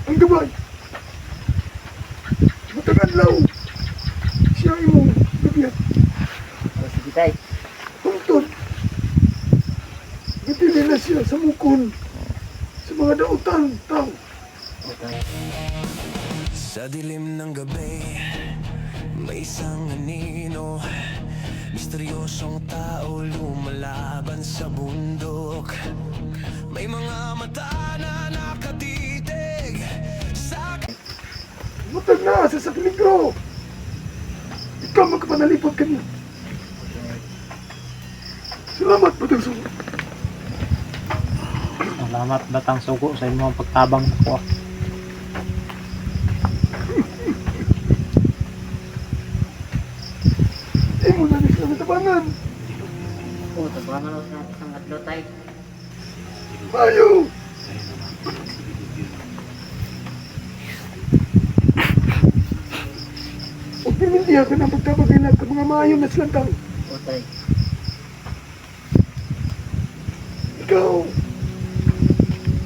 ang gabay. Matag adlaw. Siya imong gabihan. O sige tay. Tungtod. Gitili na siya sa mukon. Sa mga daotang tao. O tay. Sa dilim ng gabi, may isang anino. Misteryosong tao lumalaban sa bundok. May mga mata na nakatitig sa... Matag na sa peligro. Ikaw magkapanalipod ka niya. Salamat, Batang Sugo. Salamat Batang Sugo sa imong pagtabang sa kuha. Imo na ni sa tabangan. O tabangan ako sa isang adlaw tay. Mayo. Huwag pinindihan ka ng pagkabagailan ka mga maayo na silang tao. O tay. Ikaw,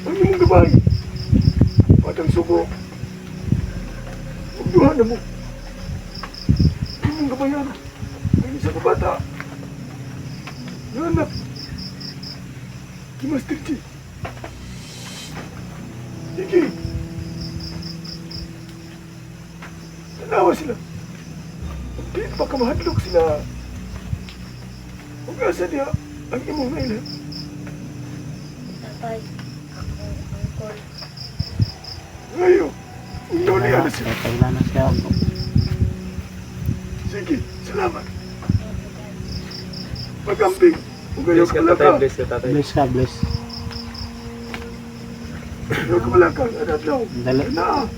ang iyong gabay, Batang Sugo. Huwag duha na mo. Ang iyong gabayan, ang isa ka bata. Nanak, si Master G. Sige. Tanawa sila. Hindi pa ka mahadlok sila. Huwag asa niya ang imong nailan. Tatay. Ako, angkol. Ngayon, unulihan na sila. Kailan na siya. Sige, salamat. Pag-amping, kung kayo kalaka, Bless ka, bless. kayo kamalaka, adadlaw. Dali. Na,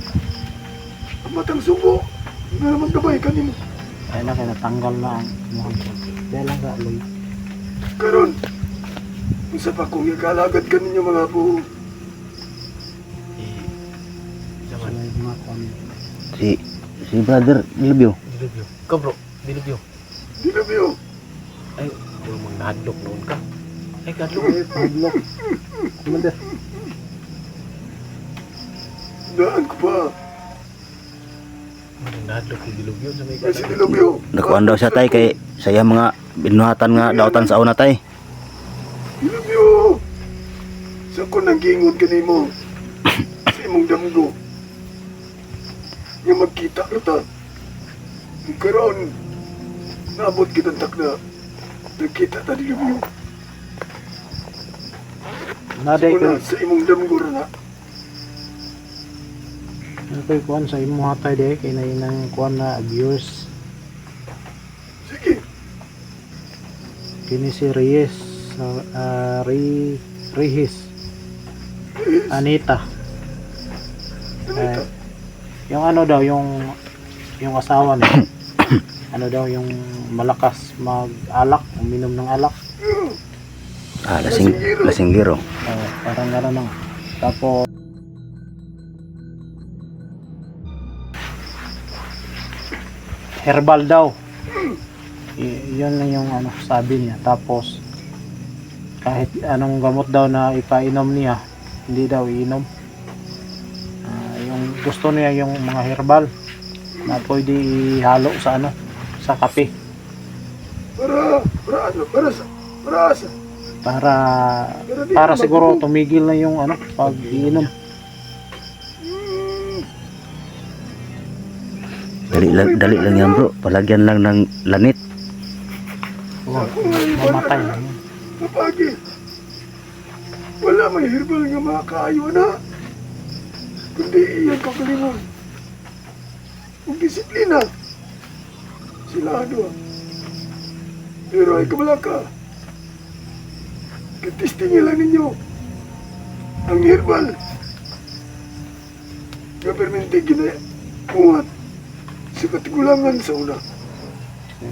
ang Batang Sugo, na naman gabay kanino. Ay na, kaya natanggal na ang mukhang sakit. Dahil lang ka, Loy. Karon, isa pa kung ikalagad ka ninyo mga buho. Sa mga kwan. Si brother Dilibyo. Dilibyo. Ikaw bro, Dilibyo. Dilabyo, Ay, huwag mong nahadlok noon ka. Ay, kadlok. Padlock. Commander. daan ko pa. Huwag mong nahadlok yung Dilibyo sa may Ay si kadlok. Dilabyo. Nakuan daw siya tay kay saya mga binuhatan nga daotan sa una tay. Dilabyo, sa ko nang gingon kanimo sa imong damgo. Nga magkita na ta. Karon, naabot kitang takna. Nagkita ta Dilabyo. Naday ko. Simula sa imong damgo na. Ano ko'y kuhan sa imo hatay de. Kaya na yun ang kuhan na abuse. Sige, Kini si Reyes. Reyes. Anita. Anita. Yung ano daw, yung asawa niya. Ano daw, yung malakas mag-alak. Uminom ng alak. Lasinggero. Parang gano'n lang. Tapos, herbal daw. Yun lang yung ano, sabi niya. Tapos, kahit anong gamot daw na ipainom niya, hindi daw iinom. Yung gusto niya yung mga herbal na pwede ihalo sa ano, sa kape. Para siguro tumigil na yung ano, pag iinom. Dali lang yan bro. Palagyan lang ng lanit. Mamatay na yun. Kapagi, wala may herbal nga makakaayo na. Kundi iyang kagalingon. Kung disiplina. Sila ano. Pero ay kamalaka. Katistingin lang ninyo. Ang herbal. Nga permente ginakuhat sa katigulangan sa una.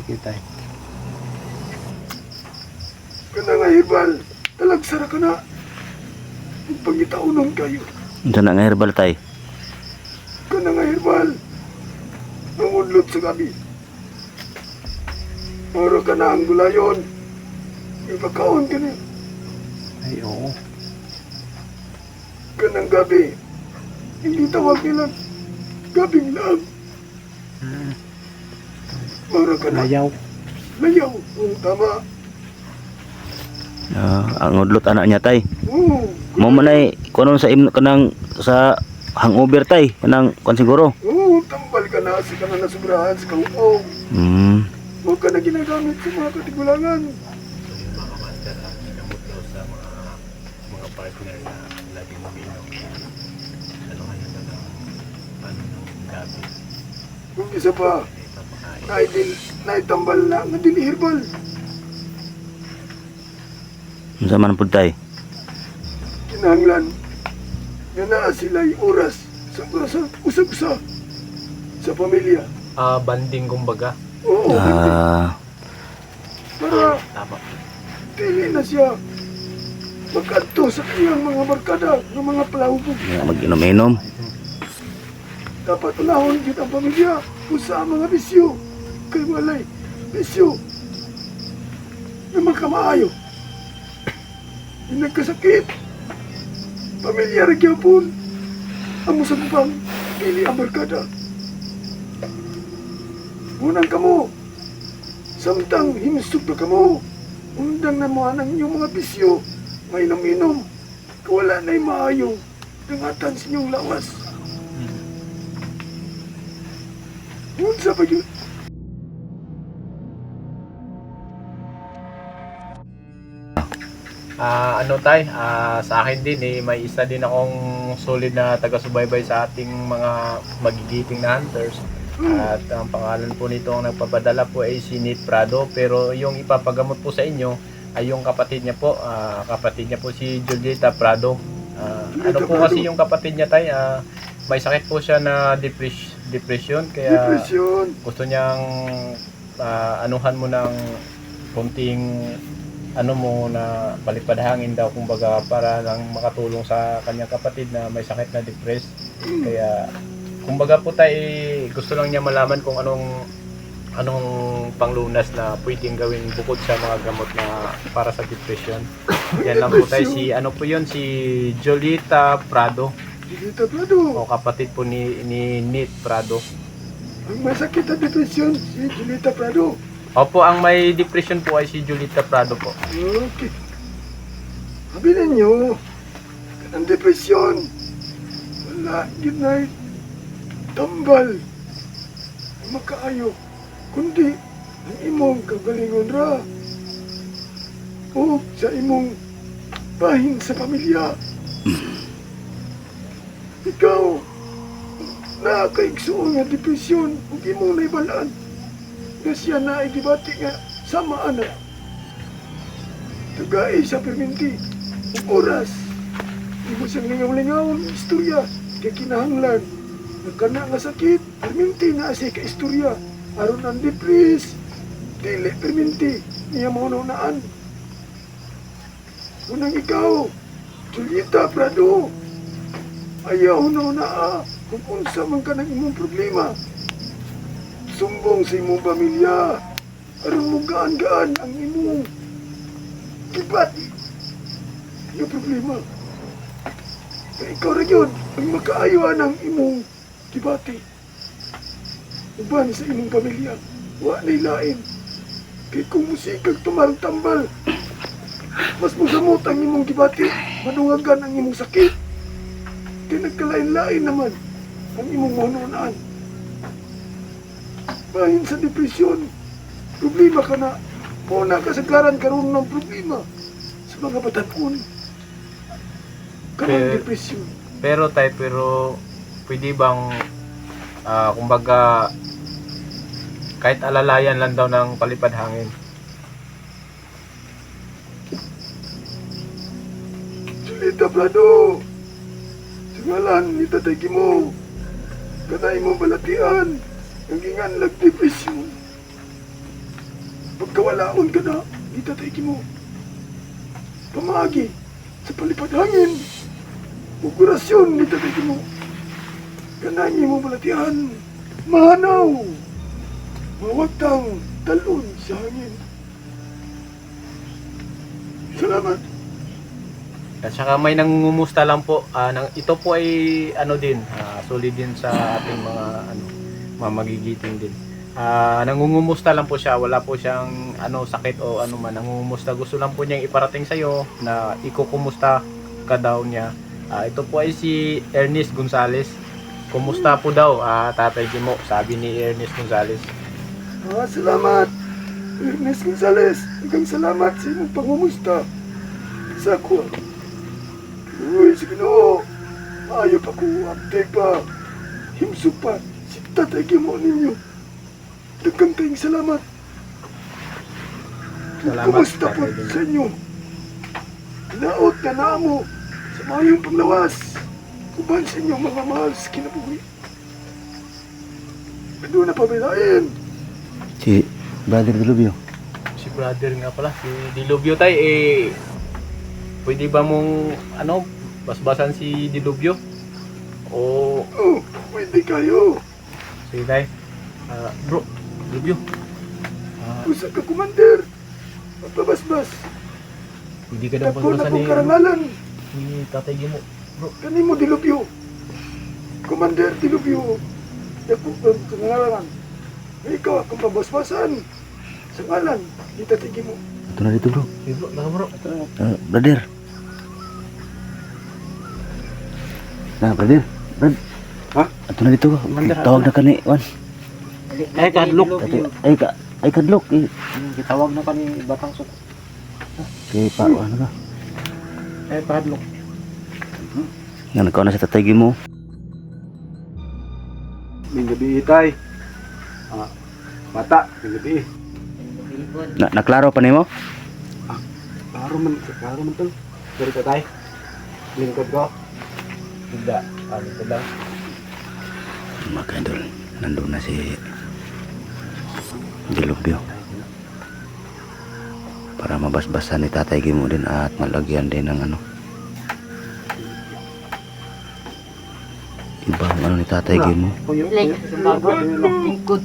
Kita. Kana nga herbal. Talagsara ka na. Pangitaunan kayo. Ito na nga herbal tay. Kana nga herbal. Nangudlot sa gabi. Maro ka na ang gulayon. Ipakaon ka na. Ay, oo. Kanang gabi. Hindi tawag nila gabing lang. Mara ka na. Layaw. Layaw. Oo, tama. Ang udlot anak niya tay. Oo. Mo man ay kuno sa kanang sa hangover tay, kanang kon siguro. Oo, tambal ka na. Kasi ka na nasubrahan sa kaupong. Huwag ka na ginagamit sa mga katigulangan. So yung mga master, ginamot daw sa mga partner na laging umiinom. Ano kaya ng gabi? Kung isa pa, Papakain. naitambal na nga dili herbal. Unsa man pud tay? Kinahanglan nga naa sila'y oras sa usag-usa sa pamilya. Banding kumbaga. Oo, para Tama. dili na siya magkanto sa kanyang mga barkada ng mga palahubog. Mag-inom-inom. Dapat ulahon kita ang pamilya usa ang mga bisyo. Kay walay bisyo na magkamaayo. Yung nagkasakit, pamilya rin gyapon ang musagupang pili ang barkada. Unang kamo, samtang himusog na kamo, undang na mo ang inyong mga bisyo, may inom-inom, kawala na'y maayong dangatan sa inyong lawas. Unsa ba yun? Ano tay, sa akin din may isa din akong solid na taga-subaybay sa ating mga magigiting na hunters. At ang pangalan po nito ang nagpapadala po ay si Nate Prado, pero yung ipapagamot po sa inyo ay yung kapatid niya po, si Julieta Prado. Ano po kasi yung kapatid niya tay, may sakit po siya na depression, kaya Depresyon. gusto niyang anuhan mo ng konting ano mo na palipadhangin daw kumbaga para lang makatulong sa kanyang kapatid na may sakit na depressed. Kaya kumbaga po tayo gusto lang niya malaman kung anong panglunas na pwedeng gawin bukod sa mga gamot na para sa depression. Yan lang po tayo si si Jolita Prado Julieta Prado. o kapatid po ni Nate Prado. Ang masakit na depresyon, si Julieta Prado. Opo, ang may depression po ay si Jolita Prado po. Okay. Sabi ninyo, ang depresyon, wala yun na tambal, makaayo, kundi ang imong kagalingon ra. O sa imong bahin sa pamilya. Ikaw, nakakaigsuon nga depresyon, ug imong naibalaan. Nga siya na ay gibati nga sama ana. Tagay sa perminti, ug oras. Imo siyang lingaw-lingaw ng istorya, kay kinahanglan. Nagkana nga sakit, perminti na siya ka istorya. Aron ang depres, dili perminti, niya maunaan. Unang ikaw, Julieta Prado, ayaw na kung unsa man ka ng imong problema. Sumbong sa imong pamilya, aron mo gaan-gaan ang imong gibati. Yung problema. Kaya ikaw rin yun, ang makaayawan ng imong gibati. Uban sa imong pamilya, wa nailain. Kaya kung musikag tumarang tambal, mas musamot ang imong gibati, madungagan ang imong sakit. Kaya nagkalain-lain naman ang imong mahununaan. Bahin sa depresyon, problema ka na. Muna kasagaran karoon ng problema sa mga batanon. Karang depresyon. Pero pwede bang kumbaga kahit alalayan lang daw ng palipad hangin? Julieta Prado, singalan ni Tatay Kimo, kanay mo balatian, ang ginganlag depresyon. Pagkawalaon ka na, ni Tatay Kimo, pamagi sa palipad hangin, ugurasyon ni Tatay Kimo, kanay mo balatian, mahanaw, mawagtang talon sa hangin. Salamat. At saka may nangungumusta lang po. Ito po ay ano din, solid din sa ating mga mga magigiting din. Nangungumusta lang po siya, wala po siyang sakit o ano man. Nangungumusta, gusto lang po niyang iparating sa iyo na ikukumusta ka daw niya. Ito po ay si Ernest Gonzales. Kumusta po daw, Tatay Jimo, sabi ni Ernest Gonzales. Salamat. Ernest Gonzales, hanggang salamat sa imong pangumusta sa ako. Uy, sige no. Ayaw pa ko update pa. Himso pa. Si Tatay Gimo ninyo. Daghang tayong salamat. Salamat, Kumusta po Tatay Gimo. sa inyo? Laot na namo sa mayong panglawas. Kuban sa inyo mga mahal sa kinabuhi. Ano na pabilain? Si Brother Dilubyo. Si brother nga pala, si Dilubyo tay, pwede ba mong basbasan si Dilubyo? O Oh, pwede kayo. sige tay. Bro, Dilubyo. Usa ka commander. Magpabasbas. Hindi ka daw Dako na basbasan kong karangalan. ni Tatay Gimo. Bro, Kani mo Dilubyo. Commander Dilubyo. Dako kong karangalan. Ikaw akong pabasbasan. Sa ngalan, ni Tatay Gimo. Ito na dito bro. sige bro, naka bro. Brother. Nah, brother. Brad. Ha? Ito na dito. Tawag na ka ni Juan. Ay, kadlok. Ay kadlok. Gitawag na ka ni Batang Suko. Kay pa ano ka? Ay, kadlok. Nga nakaw na sa Tatay Gimo. May gabi tay. Bata, may gabi. Ibon. Naklaro pa nimo? Klaro man to. Pero tatay. Lingkod ko. Hindi, ito lang. Mga kaidol, nandun na si Dilubyo. Para mabasbasan ni Tatay Gimo din at malagyan din ng ibang ni Tatay Gimo. Like, sumagot. Lingkod.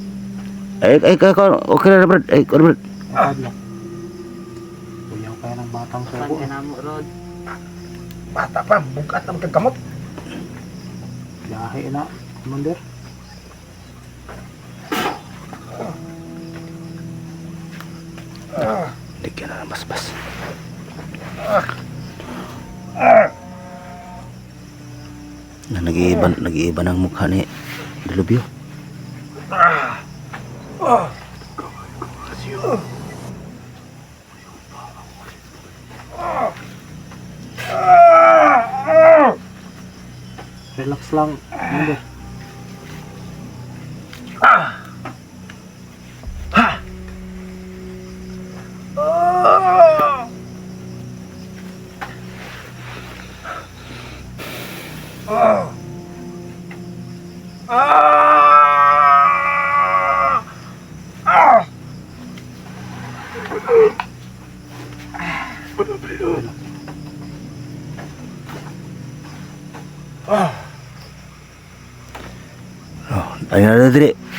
Ay, okay na Brad. Ay, Brad. Kadlok. Kuyaw kaya ng Batang Suko. Saan ka na mo, Rod? Bata pa, bukat na magkagamot. Yahe na, commander. Ligyan na ng basbas. Nag-iiba ng mukha ni Dilubyo. Relax lang, commander.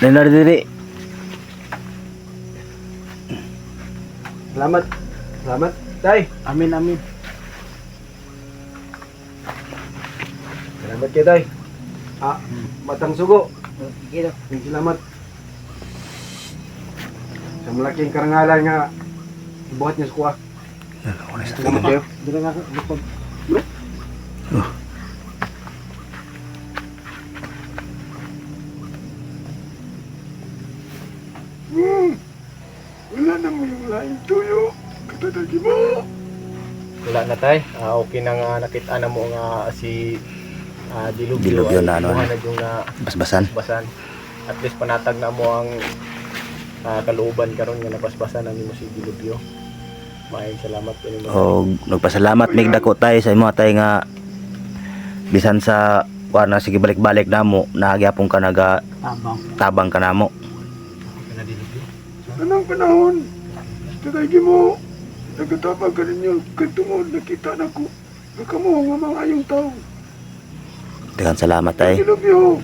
Lain na diri. Salamat. Salamat, tay. Amin, amin. Salamat kayo, tay. Batang Sugo. Sige daw. Salamat. Sa malaking karangalan nga ibuhat niya sa kuha. Salamat kayo. Dila nga, lupag. Wala na mo yung laing tuyo. Katatagi mo. Wala na tay. Okay na nga nakita na mo nga si Dilubyo Dilubyo na buhanag yung basbasan. basbasan. At least panatag na mo ang kalooban karon nga napasbasan na mo si Dilubyo. Maayong salamat po nimo. O nagpasalamat mig dako tay sa imo tay nga bisan sa na sige balik-balik namo nagyapon ka tabang ka namo. Na Dilubyo. Anong panahon? Tatagi mo. Nagkatabag ka ninyo. Katungod nakita na ko. Nakamo nga mga ayong tao. Daghang salamat tay. Dilubyo.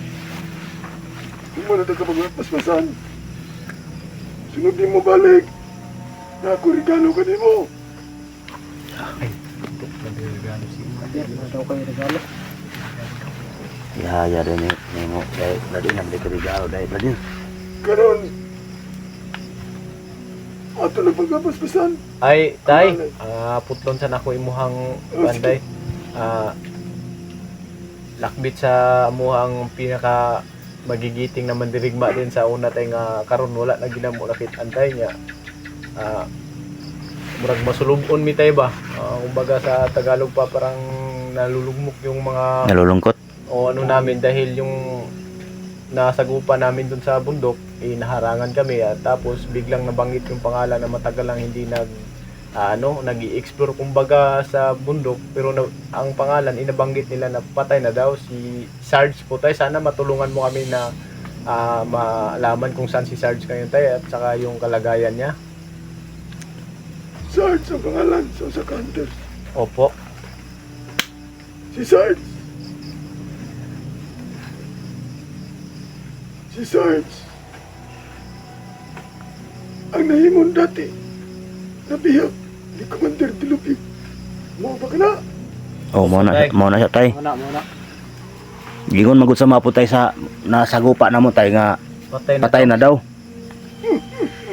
Kung mo na tagapagpaspasan. Sunod di mo balik. Na ako regalo ka di mo. Nagregalo si Yan, wala daw kayo regalo. Ihaya din ni mo. Dahil tadi nang regalo dahil tadi. Karon. Ato na pagkapaspasan. Ay, tay, putlon sa nako imuhang banday. Lakbit sa amuhang pinaka magigiting na mandirigma din sa una tay nga karon wala na ginamo nakit antay niya. Murag masulubon mi tay ba? Kumbaga sa Tagalog pa parang nalulugmok yung mga Nalulungkot. o ano namin dahil yung nasagupa namin dun sa bundok, naharangan kami at tapos biglang nabanggit yung pangalan na matagal lang hindi nag-i-explore kumbaga sa bundok pero ang pangalan inabanggit nila na patay na daw si Sarge po tayo. Sana matulungan mo kami na malaman kung saan si Sarge ngayon tayo at saka yung kalagayan niya. Sarge ang pangalan sa Hunters. Opo. Si Sarge. Si Sarge. Ang nahimon dati. Nabihag ni Commander Dilupi. Mo ba ka na? Oh, mo na siya tay. Muna. Gingon magud sa mga putay sa nasagupa na mo tay nga patay na daw.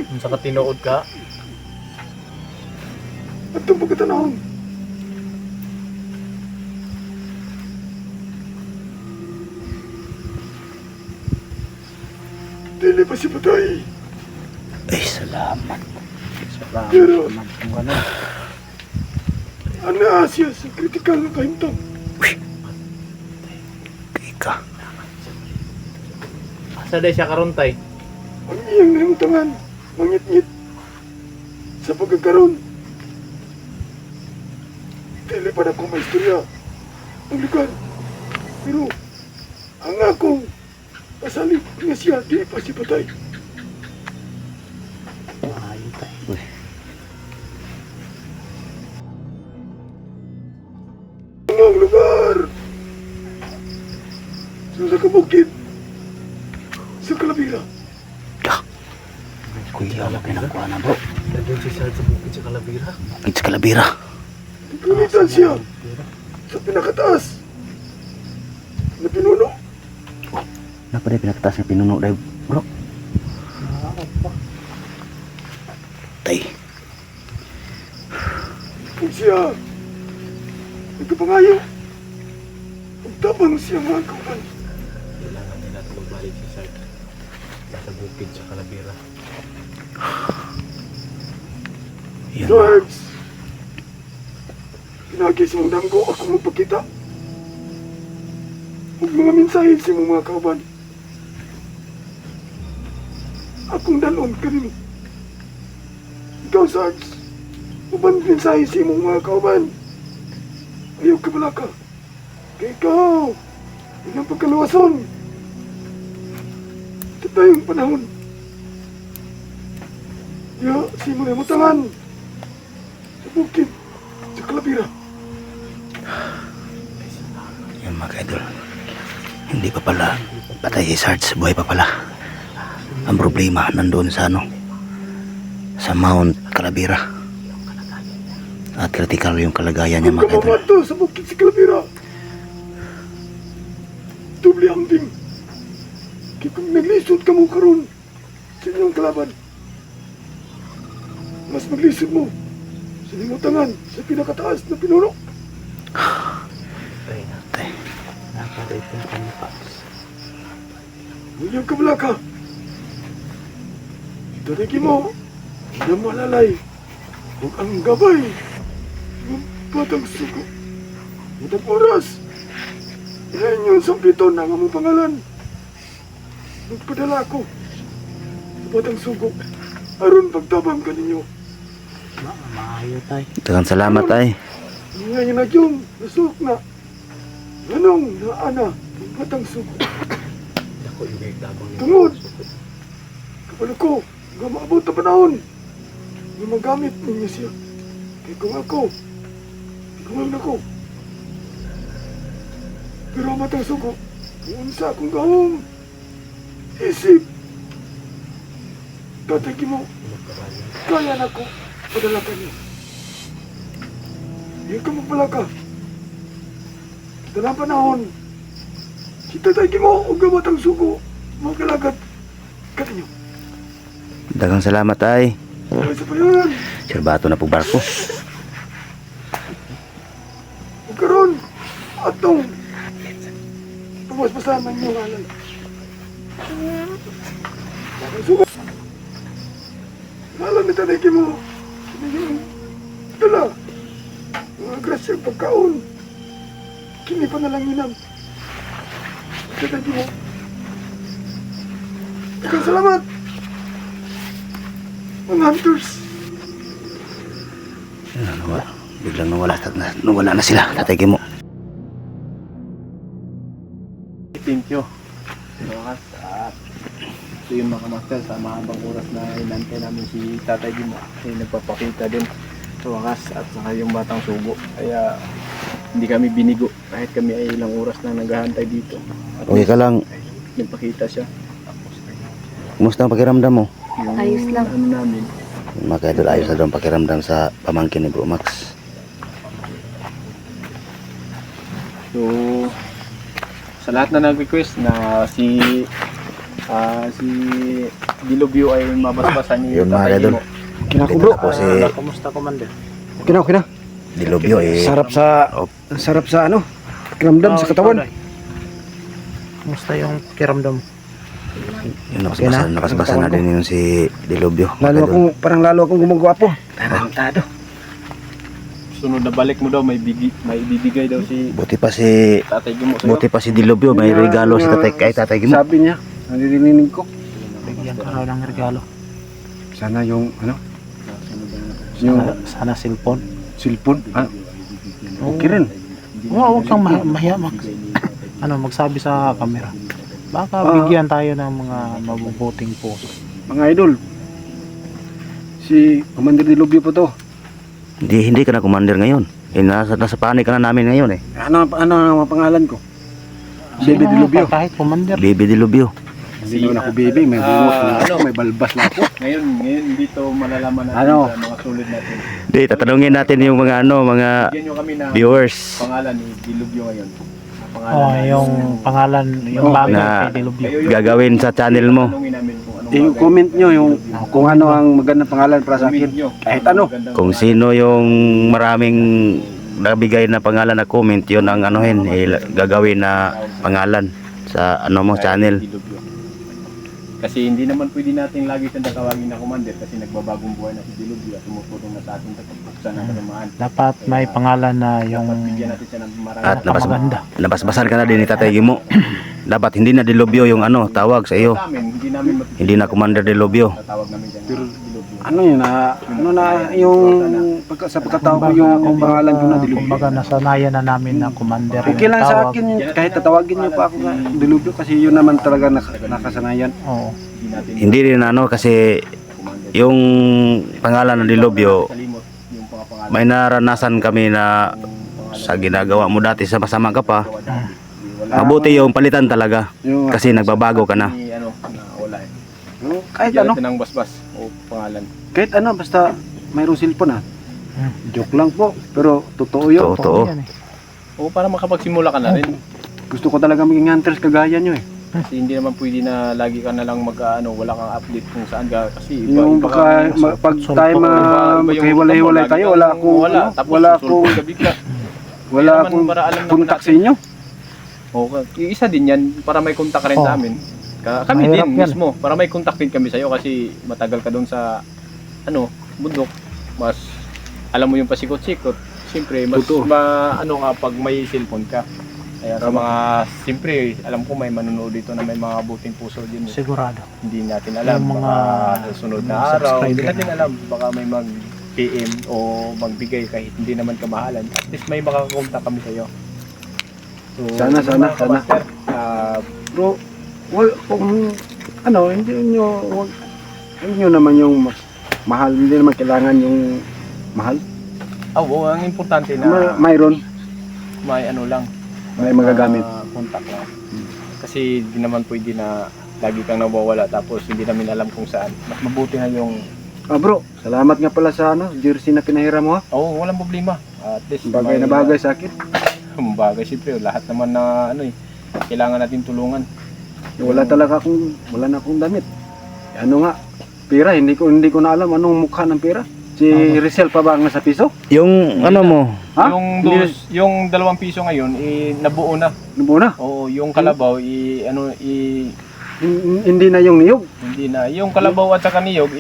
Kung sa katinood ka, At itong pagkatanahon. Dili pa si patay. Ay, salamat. Pero Kung ganun. ang naasya sa kritikal na kahimtang. Ika. asa day siya karon tay? Ang iyang nahimtangan. Mangit-ngit. Sa pagkakaroon. Dili pa na kong maistorya. Ang lugar. Pero ang akong pasalit nga siya di pa si patay. Maayo tayo. Ang lugar. Sa kabukid. Sa Kalabira. Kuya, wala pinakuha na bro. Nandun si Sarge sa bukid sa Kalabira. Bukid sa Kalabira. Nagunitan siya sa pinakataas na pinuno. Napa day pinakataas na pinuno day bro. Tay. Kung siya nagkapangayo, magtabang siya mga kauban. Kailangan nila ito magbalik si Sarge. Nasa bukid sa Kalabira. Yan. Sarge, pinagis mong danggo ako magpakita. Huwag mga mensahe sa mga kauban. Akong dalon ka rin. Ikaw, Sarge, uban mensahe sa mga kauban. Ayaw ka pala ka. Kaya ikaw, ilang pagkaluwason. Ito tayong panahon. Ya, si mga mutangan. Sa bukid, sa Kalabira. Yan mga idol. Hindi pa pala patay si Sarge, buhay pa pala. Ang problema nandun sa sa Mount Calabira. At critical yung kalagayan niya Kung mga idol. kamamato sa bukid sa Kalabira. Doble ambing. Kaya kung naglisod ka mo karon sa inyong kalaban, mas maglisod mo sa limutangan sa pinakataas na pinuno. Tay na. Tay. Nakarit yung kanipas. Ngayon ka pala ka. Tarigi mo na malalay huwag ang gabay ng batang suko. Matang oras. Yan yung sampiton ng among pangalan. Nagpadala ko sa batang suko. Aron pagtabang ka ninyo. Maayo tayo. Daghang salamat tay. Ngayon na yung nasuk na. Anong naana ng batang suko. Ako yung nagtabang niya. Tungod. Kapag ko, nga maabot na panahon, na magamit ninyo siya. Kaya kung ako, ikaw ako. Pero ang matang suko, kung unsa akong gahong, isip, tatagi mo, kaya na ko, padala ka niyo. Hindi ka magpala ka. Ito na ang panahon. Kita tayo mo o gamot ang sugo. Mga kalagat. Kata nyo. Daghang salamat ay. Ay, sa pa yan. Sirbato na po barko. Karon atong pagpaspasan ng iyong ngalan. Ang sugo. Ngalan ni Tatay Kimo. Siniging dala. Mga grasyang pagkaon. Kini panalanginan. Tatay Kimo. Daghang salamat. Mga hunters. Nawala. Biglang nawala na sila. Tatay Kimo. Thank you. Sa wakas, ito yung mga master sa mahabang oras na inantay namin si Tatay Gimo. Ay nagpapakita din sa wakas at saka yung batang sugo. Kaya hindi kami binigo kahit kami ay ilang oras na naghahantay dito. At Okay ka lang. nagpakita siya. Kumusta ang pakiramdam mo? Yung Ayos lang. Ano namin. Mga ka-idol, ayos na daw ang pakiramdam sa pamangkin ni Bro Max. So, sa lahat na nag-request na si Dilobio ay mabasbasan ni Yun, mga Tatay idol. Gimo. Kinako bro. Ako si Kamusta, Commander? Okay na. Dilobio eh. Sarap sa ano. Kiramdam sa katawan. Kamusta yung kiramdam? Yun, nakasbasan na din yun si Dilobio. Parang lalo akong gumagwapo. Tarantado. Sunod na balik mo daw may ibibigay daw si Buti pa si Tatay Gimo sa'yo. Dilobio, may regalo si Tatay Gimo. Sabi niya, naririnig ko. Bigyan ka raw ng regalo. Sana yung ano, Sana cellphone. cellphone. Okay rin. Huwag kang mahiya, Max. Magsabi sa camera. Baka bigyan tayo ng mga mabubuting puso. Mga idol, si Commander Dilobio po to. Hindi ka na commander ngayon. Nasa panig ka na namin ngayon eh. Ano ang pangalan ko? Baby Sino Dilobio. ka, kahit commander. Baby Dilobio. Hindi naman ako baby, may bungot na ako, may balbas na ako. Ngayon dito malalaman natin Ano? sa mga sulit natin. Di, tatanungin natin yung mga mga Bigyan nyo kami ng viewers pangalan ni Dilobio ngayon. Yung pangalan, yung bagay Na- kay Dilobio. gagawin sa channel mo. Tanungin namin kung anong Yung bagay. comment nyo, kung ano ang magandang pangalan para sa Comment akin. nyo. Kahit ano. Magandang Kung pangalan. sino yung maraming nabigay na pangalan na comment, yun ang anuhin, gagawin na pangalan sa mo channel. Dilobio. Kasi hindi naman pwede natin lagi siyang tawagin na commander kasi nagbabagong buhay na si Dilobio at tumutulong na sa atin sa pagbuksan ng kalamaan. Dapat may pangalan na yung Dapat bigyan natin siya ng maraming At maganda. nabasbasan ka na din ni Tatay Gimo. Dapat hindi na Dilobio yung tawag sa iyo. Sa amin, hindi namin Hindi na Commander Dilobio. tatawag namin dyan Dilobio. Ano yun yung sa pagkatao ko yung pangalan ko na Dilobio. Kumbaga nasanayan na namin na commander. Okay yung lang sa tawag. akin, kahit tatawagin niyo pa ako na Dilobio kasi yun naman talaga nakasanayan. Oo. Hindi natin Hindi rin kasi commander. yung pangalan ng Dilobio, Salimot yung mga pangalan. may naranasan kami na sa ginagawa mo dati sa masama ka pa. Mabuti yung palitan talaga Yung, kasi nagbabago ka na. Ni, na wala eh. kahit Bigyan ano, natin ng basbas o pangalan. kahit ano, basta mayroong cellphone Hmm. Joke lang po, pero totoo yun. Totoo. yan eh. O para makapagsimula ka na rin. Gusto ko talaga maging hunters kagaya nyo eh. Kasi hindi naman pwede na lagi ka na lang wala kang update kung saan ka. Kasi iba, Yung iba baka, ka- pag sulpot, tayo iba yung magkahiwalay-hiwalay lagi tayo, kang wala akong, wala. ano, Tapos wala susulpot akong, ka bigla. wala Kaya naman akong para alam naman contact sa natin. inyo. Okay. Isa din yan para may contact ka rin sa Oh. amin. Kami Mahirap din yan. mismo para may contact din kami sa iyo kasi matagal ka doon sa bundok. Mas alam mo yung pasikot-sikot. Siyempre mas Totoo. ka pag may cellphone ka. Kaya sa mga siyempre alam ko may manonood dito na may mga buting puso din. Sigurado. Hindi natin alam Yung mga baka sa sunod na mga araw. Hindi subscriber natin alam baka may mag PM o magbigay kahit hindi naman kamahalan. At least may makakakontak kami sa iyo. So, Sana. Master, Bro, kung hindi nyo naman yung mahal, hindi naman kailangan yung mahal. ang importante na Mayroon, may lang, may magagamit. contact lang. Kasi di naman pwede na lagi kang nawawala tapos hindi namin alam kung saan. Mas mabuti na yung Bro, salamat nga pala sa jersey na pinahiram mo ha. walang problema. At least Bagay na bagay sa akin. Bagay siyempre, lahat naman na ano kailangan natin tulungan. Wala na akong damit. Ano nga, pera, hindi ko na alam anong mukha ng pera. Si Rizal pa ba ang nasa piso? Yung ano mo, Ha? Yung 2 piso ngayon, nabuo na. Ano na? Oo, yung kalabaw, Hindi na yung niyog. hindi na. Yung kalabaw at saka niyog,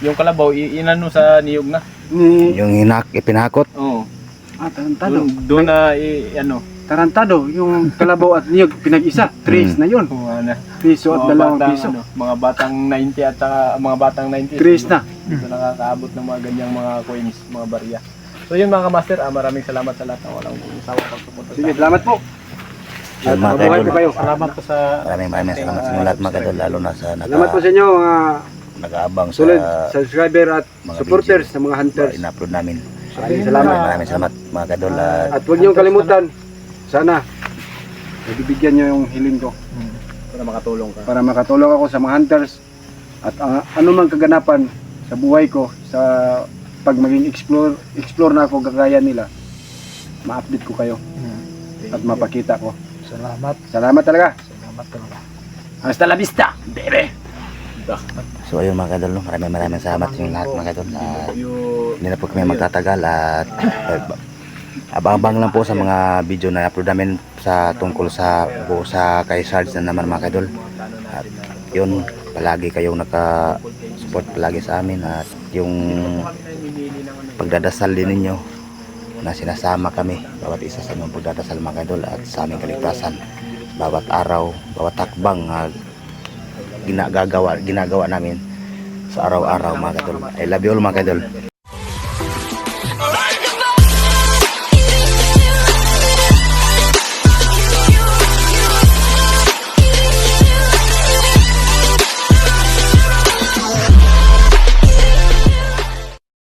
yung kalabaw, inano sa niyog na. Ni yung ipinakot. Oo. tarantado. Doon na, Tarantado, yung kalabaw at niyog pinag-isa. 3 na yun. Piso at 2 piso. Mga batang 90 at saka mga batang 90. 3 na. Dito nakakaabot ng mga ganyang mga coins, mga barya. So yun mga kamaster, maraming salamat sa lahat ng walang sawang pagsuporta sa Sige, akin. salamat po. Yun, At mga mabuhay kaidol. po kayo. Salamat po sa Maraming salamat sa inyo lahat mga kadol, lalo na sa Salamat po sa inyo mga nag-aabang sa solid subscriber at mga supporters video ng mga hunters. in-upload namin. Maraming salamat. Maraming salamat mga kadol. At huwag niyong kalimutan, sana nabibigyan niyo yung hiling ko Para makatulong ka. para makatulong ako sa mga hunters at anumang kaganapan sa buhay ko sa pag maging explore na ako gagaya nila, ma-update ko kayo at mapakita ko. salamat. Salamat talaga. Salamat talaga. Hasta la vista, baby. So ayun mga kadol, maraming salamat sa inyo lahat mga kadol. Hindi na po kami magtatagal at abang-abang lang po sa mga video na upload namin sa tungkol sa kay Sarge na naman mga kadol. At yun, palagi kayong naka-support palagi sa amin at yung pagdadasal din ninyo na sinasama kami bawat isa sa inyong pagdadasal mga kadol at sa aming kaligtasan bawat araw, bawat takbang ginagawa namin sa araw-araw mga kadol. I love you all mga kadol.